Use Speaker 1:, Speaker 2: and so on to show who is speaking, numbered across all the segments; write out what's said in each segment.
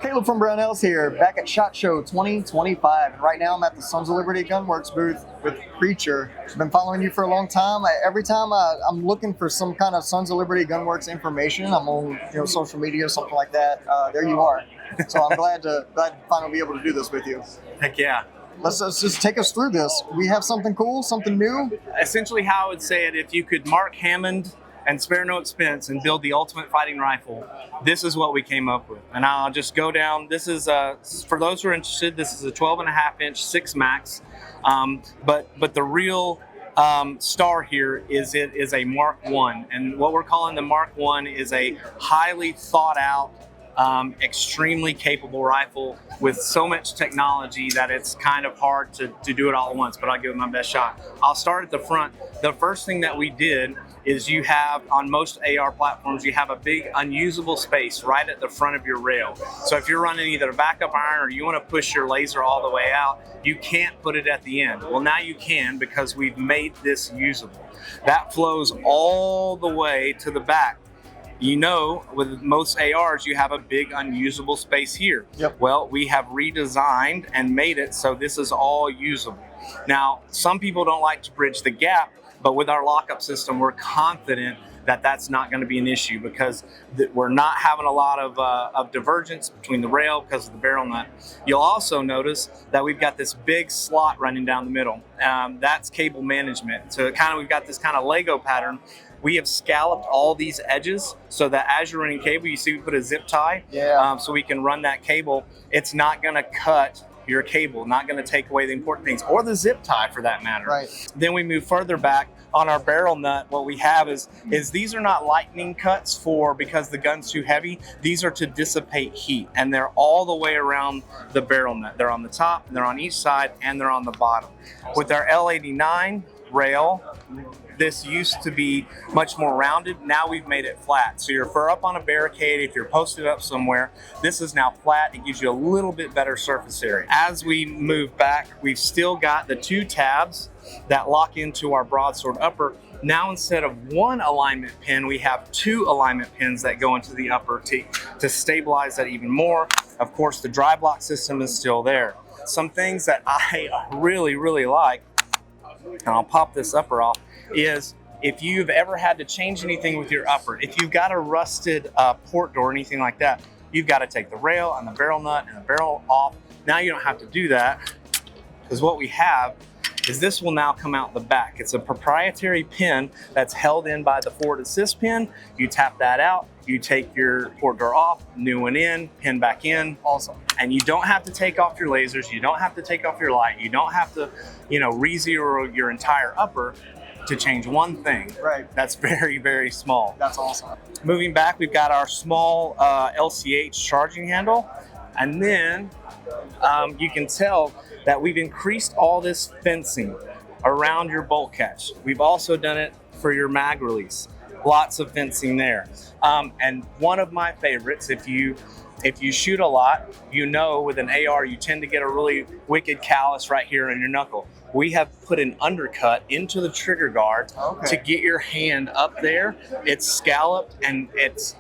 Speaker 1: Caleb from Brownells here, back at SHOT Show 2025. And right now I'm at the Sons of Liberty Gunworks booth with Preacher. I've been following you for a long time. Every time I'm looking for some kind of Sons of Liberty Gunworks information, I'm on social media or something like that. There you are. So I'm glad to finally be able to do this with you.
Speaker 2: Heck yeah.
Speaker 1: Let's just take us through this. We have something cool, something new.
Speaker 2: Essentially how I would say it, if you could Mark Hammond and spare no expense and build the ultimate fighting rifle, this is what we came up with. And I'll just go down. This is, for those who are interested, this is a 12.5-inch 6 max. But the real star here is it is a Mark I. And what we're calling the Mark I is a highly thought out, extremely capable rifle with so much technology that it's kind of hard to do it all at once, but I'll give it my best shot. I'll start at the front. The first thing that we did is you have, on most AR platforms, you have a big unusable space right at the front of your rail. So if you're running either a backup iron or you want to push your laser all the way out, you can't put it at the end. Well, now you can, because we've made this usable. That flows all the way to the back. You know, with most ARs, you have a big unusable space here.
Speaker 1: Yep. Well,
Speaker 2: we have redesigned and made it so this is all usable. Now, some people don't like to bridge the gap, but with our lockup system, we're confident that that's not going to be an issue, because we're not having a lot of divergence between the rail because of the barrel nut. You'll also notice that we've got this big slot running down the middle. That's cable management. So we've got this kind of Lego pattern. We have scalloped all these edges so that as you're running cable, you see we put a zip tie, so we can run that cable. It's not going to cut your cable, not going to take away the important things, or the zip tie for that matter.
Speaker 1: Right.
Speaker 2: Then we move further back on our barrel nut. What we have is these are not lightning cuts because the gun's too heavy. These are to dissipate heat, and they're all the way around the barrel nut. They're on the top, they're on each side, and they're on the bottom. With our L89 rail, this used to be much more rounded. Now we've made it flat. So if you're up on a barricade, if you're posted up somewhere, this is now flat. It gives you a little bit better surface area. As we move back, we've still got the 2 tabs that lock into our broadsword upper. Now, instead of 1 alignment pin, we have 2 alignment pins that go into the upper to stabilize that even more. Of course, the dry block system is still there. Some things that I really, really like, and I'll pop this upper off, is if you've ever had to change anything with your upper, if you've got a rusted port door or anything like that, you've got to take the rail and the barrel nut and the barrel off. Now you don't have to do that, because what we have is this will now come out the back. It's a proprietary pin that's held in by the forward assist pin. You tap that out, you take your port door off, new one in, pin back in.
Speaker 1: Awesome.
Speaker 2: And you don't have to take off your lasers, you don't have to take off your light, you don't have to, re-zero your entire upper to change one thing.
Speaker 1: Right.
Speaker 2: That's very, very small.
Speaker 1: That's awesome.
Speaker 2: Moving back, we've got our small LCH charging handle. And then you can tell that we've increased all this fencing around your bolt catch. We've also done it for your mag release. Lots of fencing there. And one of my favorites, if you shoot a lot, with an AR, you tend to get a really wicked callus right here in your knuckle. We have put an undercut into the trigger guard to get your hand up there. It's scalloped, and it's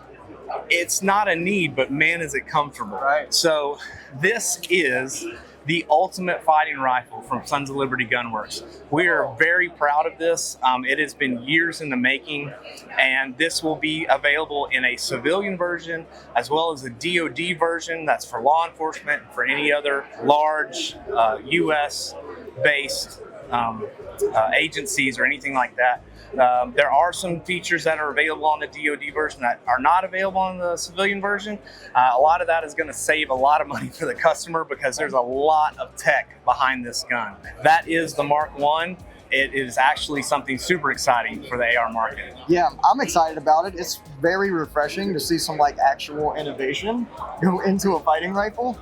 Speaker 2: not a need, but man, is it comfortable.
Speaker 1: Right.
Speaker 2: So this is the ultimate fighting rifle from Sons of Liberty Gunworks. We are very proud of this. It has been years in the making, and this will be available in a civilian version as well as a DoD version that's for law enforcement and for any other large US-based agencies or anything like that. There are some features that are available on the DoD version that are not available on the civilian version. A lot of that is going to save a lot of money for the customer, because there's a lot of tech behind this gun. That is the Mark I. It is actually something super exciting for the AR market.
Speaker 1: Yeah, I'm excited about it. It's very refreshing to see some actual innovation go into a fighting rifle.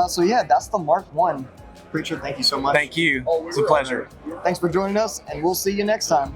Speaker 1: So yeah, that's the Mark I. Preacher, thank you so much.
Speaker 2: Thank you. It's a pleasure.
Speaker 1: Thanks for joining us, and we'll see you next time.